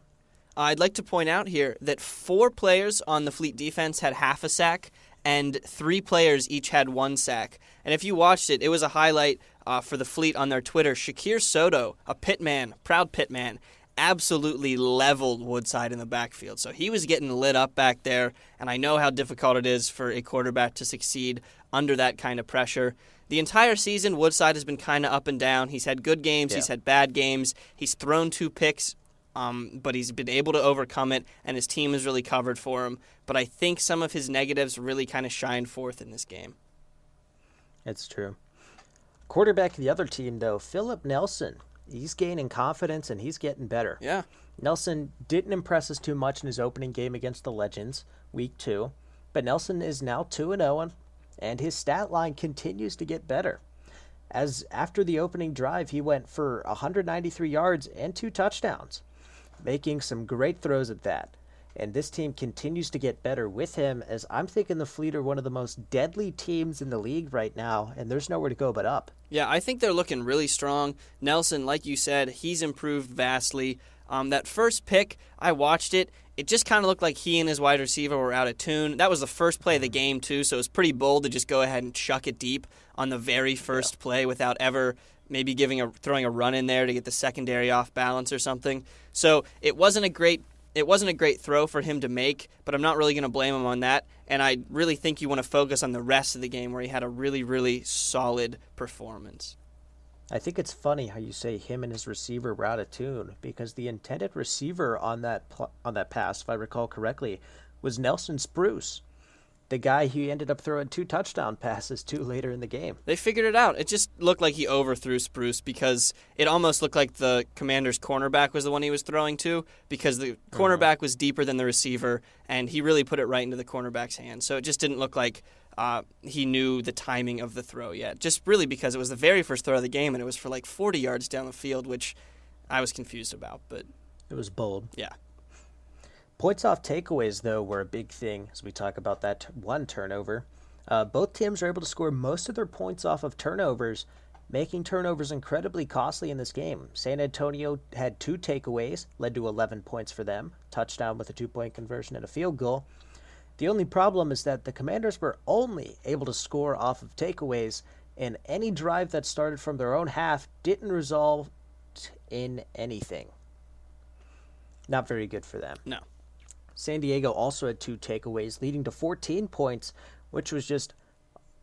I'd like to point out here that 4 players on the Fleet defense had half a sack, and 3 players each had 1 sack. And if you watched it, it was a highlight for the Fleet on their Twitter. Shakir Soto, a pitman, proud pitman, absolutely leveled Woodside in the backfield. So he was getting lit up back there, and I know how difficult it is for a quarterback to succeed under that kind of pressure. The entire season, Woodside has been kind of up and down. He's had good games, he's had bad games. He's thrown 2 picks, but he's been able to overcome it, and his team has really covered for him. But I think some of his negatives really kind of shine forth in this game. It's true. Quarterback of the other team, though, Philip Nelson. He's gaining confidence, and he's getting better. Yeah. Nelson didn't impress us too much in his opening game against the Legends, week 2, but Nelson is now 2-0, and his stat line continues to get better. As after the opening drive, he went for 193 yards and 2 touchdowns, making some great throws at that. And this team continues to get better with him, as I'm thinking the Fleet are one of the most deadly teams in the league right now, and there's nowhere to go but up. Yeah, I think they're looking really strong. Nelson, like you said, he's improved vastly. That first pick, I watched it. It just kind of looked like he and his wide receiver were out of tune. That was the first play of the game, too, so it was pretty bold to just go ahead and chuck it deep on the very first play without ever maybe throwing a run in there to get the secondary off balance or something. So it wasn't a great throw for him to make, but I'm not really going to blame him on that. And I really think you want to focus on the rest of the game where he had a really, really solid performance. I think it's funny how you say him and his receiver were out of tune, because the intended receiver on that pass, if I recall correctly, was Nelson Spruce, the guy who ended up throwing 2 touchdown passes to later in the game. They figured it out. It just looked like he overthrew Spruce because it almost looked like the Commander's cornerback was the one he was throwing to, because the cornerback was deeper than the receiver, and he really put it right into the cornerback's hands. So it just didn't look like he knew the timing of the throw yet, just really because it was the very first throw of the game, and it was for like 40 yards down the field, which I was confused about. But it was bold. Yeah. Points off takeaways, though, were a big thing as we talk about that one turnover. Both teams were able to score most of their points off of turnovers, making turnovers incredibly costly in this game. San Antonio had 2 takeaways, led to 11 points for them, touchdown with a 2-point conversion and a field goal. The only problem is that the Commanders were only able to score off of takeaways, and any drive that started from their own half didn't result in anything. Not very good for them. No. San Diego also had 2 takeaways, leading to 14 points, which was just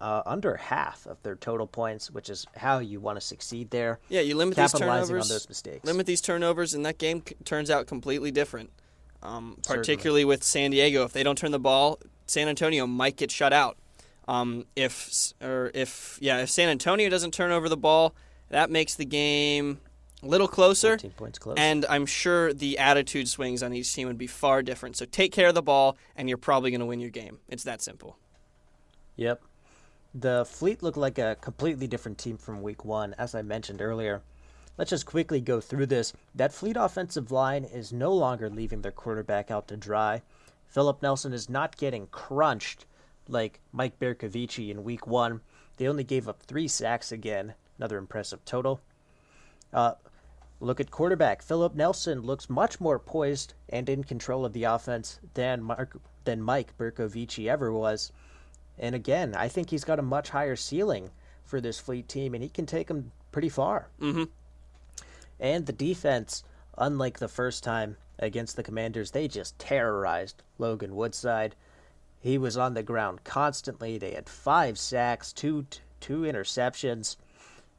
under half of their total points, which is how you want to succeed there. Yeah, you limit these capitalizing turnovers. on those mistakes. Limit these turnovers, and that game turns out completely different. Particularly with San Diego, if they don't turn the ball, San Antonio might get shut out. If San Antonio doesn't turn over the ball, that makes the game a little closer. 14 points close. And I'm sure the attitude swings on each team would be far different. So take care of the ball, and you're probably going to win your game. It's that simple. Yep. The Fleet looked like a completely different team from week 1, as I mentioned earlier. Let's just quickly go through this. That Fleet offensive line is no longer leaving their quarterback out to dry. Philip Nelson is not getting crunched like Mike Bercovici in week 1. They only gave up 3 sacks again. Another impressive total. Look at quarterback. Philip Nelson looks much more poised and in control of the offense than Mike Bercovici ever was. And again, I think he's got a much higher ceiling for this Fleet team, and he can take them pretty far. Mm-hmm. And the defense, unlike the first time against the Commanders, they just terrorized Logan Woodside. He was on the ground constantly. They had 5 sacks, two interceptions.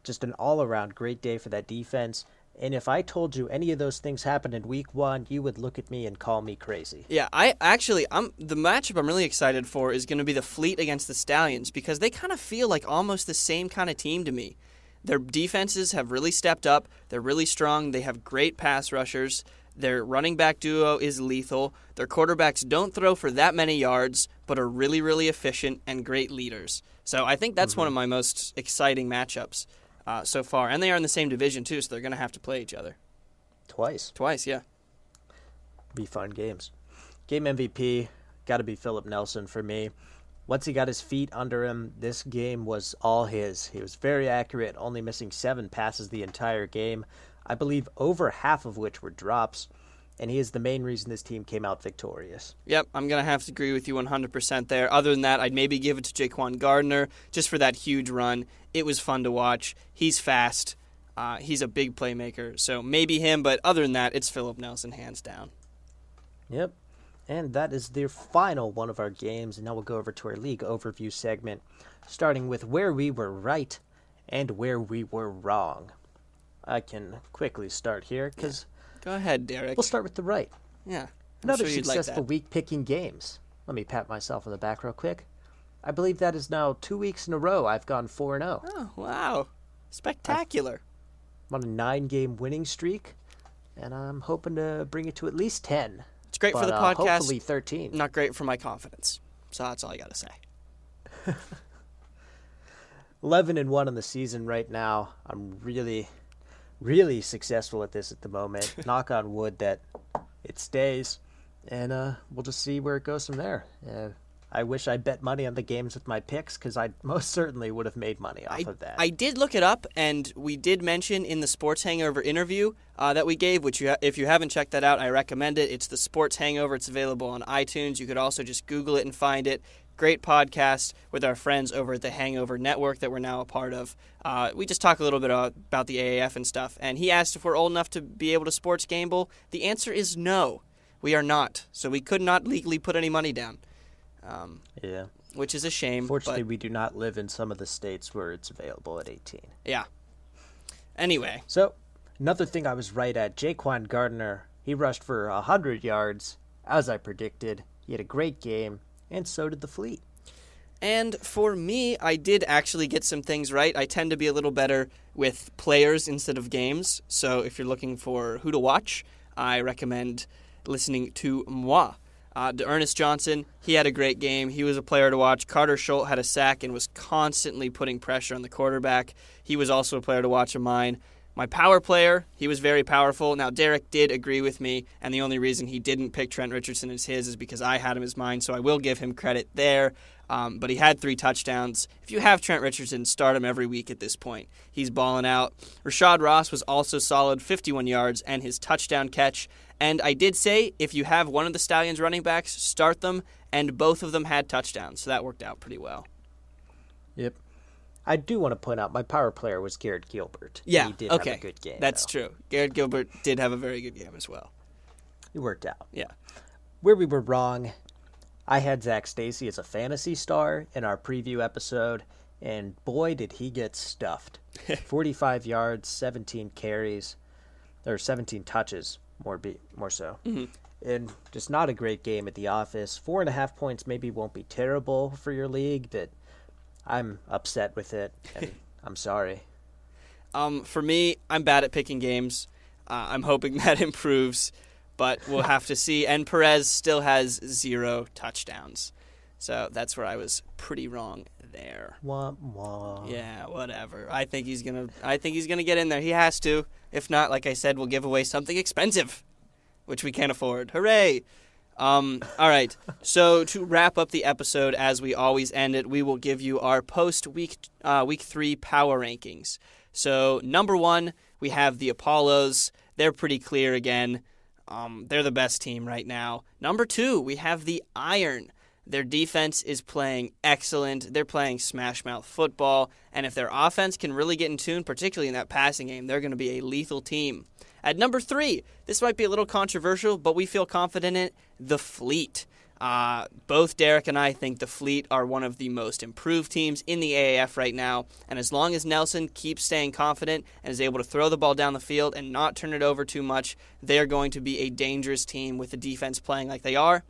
Just an all-around great day for that defense. And if I told you any of those things happened in week 1, you would look at me and call me crazy. Yeah, the matchup I'm really excited for is going to be the Fleet against the Stallions, because they kind of feel like almost the same kind of team to me. Their defenses have really stepped up. They're really strong. They have great pass rushers. Their running back duo is lethal. Their quarterbacks don't throw for that many yards, but are really, really efficient and great leaders. So I think that's one of my most exciting matchups so far. And they are in the same division, too, so they're going to have to play each other. Twice, yeah. Be fun games. Game MVP, got to be Philip Nelson for me. Once he got his feet under him, this game was all his. He was very accurate, only missing 7 passes the entire game. I believe over half of which were drops, and he is the main reason this team came out victorious. Yep, I'm going to have to agree with you 100% there. Other than that, I'd maybe give it to Jaquan Gardner just for that huge run. It was fun to watch. He's fast. He's a big playmaker, so maybe him, but other than that, it's Philip Nelson hands down. Yep, and that is the final one of our games, and now we'll go over to our league overview segment, starting with where we were right and where we were wrong. I can quickly start here, because Go ahead, Derek. we'll start with the right. Yeah. Another sure you'd like successful that. week picking games. Let me pat myself on the back real quick. I believe that is now 2 weeks in a row I've gone 4-0. Oh, wow. Spectacular. I'm on a 9-game winning streak, and I'm hoping to bring it to at least 10. It's great for the podcast. Hopefully 13. Not great for my confidence. So that's all I got to say. 11-1 in the season right now. I'm really, really successful at this at the moment. Knock on wood that it stays, and we'll just see where it goes from there. I wish I bet money on the games with my picks, because I most certainly would have made money off of that. I did look it up, and we did mention in the Sports Hangover interview that we gave, which if you haven't checked that out, I recommend it. It's the Sports Hangover. It's available on iTunes. You could also just Google it and find it. Great podcast with our friends over at the Hangover Network that we're now a part of. We just talk a little bit about the AAF and stuff, and he asked if we're old enough to be able to sports gamble. The answer is no. We are not, so we could not legally put any money down. Yeah. Which is a shame. Fortunately, we do not live in some of the states where it's available at 18. Yeah. Anyway. So, another thing I was right at, Jaquan Gardner, he rushed for 100 yards, as I predicted. He had a great game, and so did the Fleet. And for me, I did actually get some things right. I tend to be a little better with players instead of games. So if you're looking for who to watch, I recommend listening to Moi. Ernest Johnson, he had a great game. He was a player to watch. Carter Schultz had a sack and was constantly putting pressure on the quarterback. He was also a player to watch of mine. My power player, he was very powerful. Now, Derek did agree with me, and the only reason he didn't pick Trent Richardson as his is because I had him as mine, so I will give him credit there. But he had 3 touchdowns. If you have Trent Richardson, start him every week at this point. He's balling out. Rashad Ross was also solid, 51 yards, and his touchdown catch. And I did say, if you have one of the Stallions running backs, start them, and both of them had touchdowns, so that worked out pretty well. Yep. I do want to point out my power player was Garrett Gilbert. Yeah, he did okay. have a good game. That's true. Garrett Gilbert did have a very good game as well. It worked out. Yeah. Where we were wrong, I had Zach Stacy as a fantasy star in our preview episode, and boy, did he get stuffed. 45 yards, 17 carries, or 17 touches, more so. Mm-hmm. And just not a great game at the office. 4.5 points maybe won't be terrible for your league, but I'm upset with it, and I'm sorry. For me, I'm bad at picking games. I'm hoping that improves, but we'll have to see. And Perez still has 0 touchdowns, so that's where I was pretty wrong there. Wah, wah. Yeah, whatever. I think he's gonna get in there. He has to. If not, like I said, we'll give away something expensive, which we can't afford. Hooray! All right, so to wrap up the episode, as we always end it, we will give you our post-week 3 power rankings. So, number 1, we have the Apollos. They're pretty clear again. They're the best team right now. Number 2, we have the Iron. Their defense is playing excellent. They're playing smash-mouth football, and if their offense can really get in tune, particularly in that passing game, they're going to be a lethal team. At number 3, this might be a little controversial, but we feel confident in it, the Fleet. Both Derek and I think the Fleet are one of the most improved teams in the AAF right now, and as long as Nelson keeps staying confident and is able to throw the ball down the field and not turn it over too much, they're going to be a dangerous team with the defense playing like they are.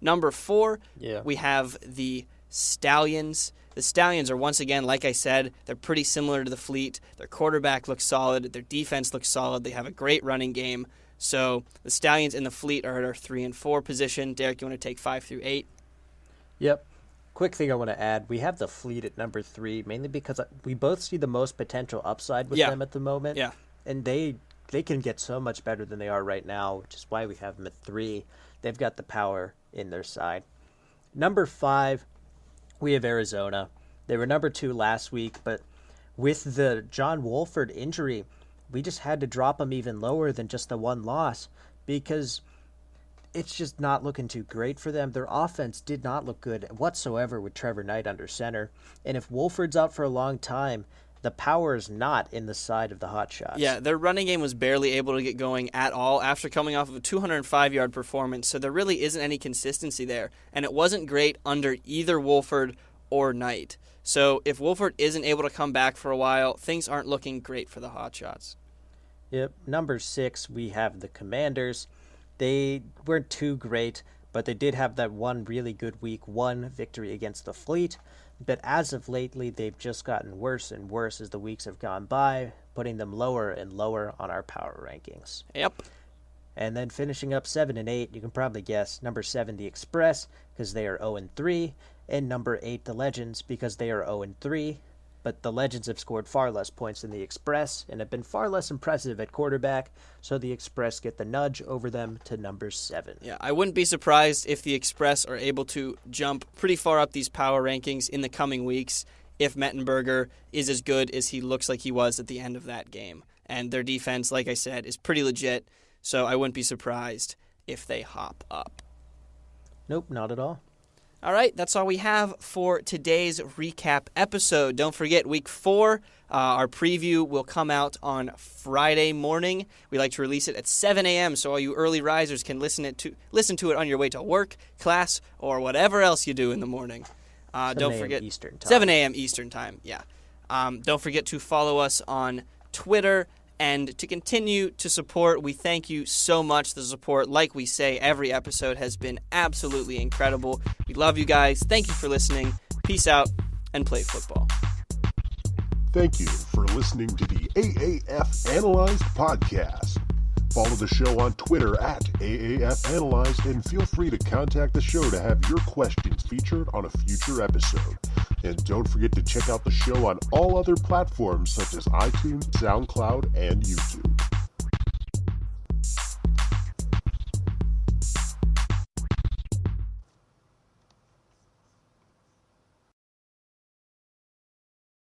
Number 4, we have the Stallions. The Stallions are, once again, like I said, they're pretty similar to the Fleet. Their quarterback looks solid. Their defense looks solid. They have a great running game. So the Stallions and the Fleet are at our 3 and 4 position. Derek, you want to take 5 through 8? Yep. Quick thing I want to add, we have the Fleet at number 3, mainly because we both see the most potential upside with them at the moment. Yeah. And they can get so much better than they are right now, which is why we have them at 3. They've got the power in their side. Number 5, we have Arizona. They were number 2 last week, but with the John Wolford injury, we just had to drop them even lower than just the 1 loss because it's just not looking too great for them. Their offense did not look good whatsoever with Trevor Knight under center. And if Wolford's out for a long time, the power is not in the side of the Hotshots. Yeah, their running game was barely able to get going at all after coming off of a 205-yard performance, so there really isn't any consistency there. And it wasn't great under either Wolford or Knight. So if Wolford isn't able to come back for a while, things aren't looking great for the Hotshots. Yep. Number 6, we have the Commanders. They weren't too great, but they did have that one really good week 1 victory against the Fleet. But as of lately, they've just gotten worse and worse as the weeks have gone by, putting them lower and lower on our power rankings. Yep. And then finishing up 7 and 8, you can probably guess. Number 7, the Express, because they are 0 and 3, and number 8, the Legends, because they are 0 and 3. But the Legends have scored far less points than the Express and have been far less impressive at quarterback, so the Express get the nudge over them to number 7. Yeah, I wouldn't be surprised if the Express are able to jump pretty far up these power rankings in the coming weeks if Mettenberger is as good as he looks like he was at the end of that game. And their defense, like I said, is pretty legit, so I wouldn't be surprised if they hop up. Nope, not at all. All right, that's all we have for today's recap episode. Don't forget, week 4, our preview will come out on Friday morning. We like to release it at 7 a.m. so all you early risers can listen to it on your way to work, class, or whatever else you do in the morning. Don't forget Eastern time. 7 a.m. Eastern time. Yeah. Don't forget to follow us on Twitter. And to continue to support, we thank you so much. The support, like we say, every episode has been absolutely incredible. We love you guys. Thank you for listening. Peace out and play football. Thank you for listening to the AAF Analyzed podcast. Follow the show on Twitter at AAF Analyzed and feel free to contact the show to have your questions featured on a future episode. And don't forget to check out the show on all other platforms such as iTunes, SoundCloud, and YouTube.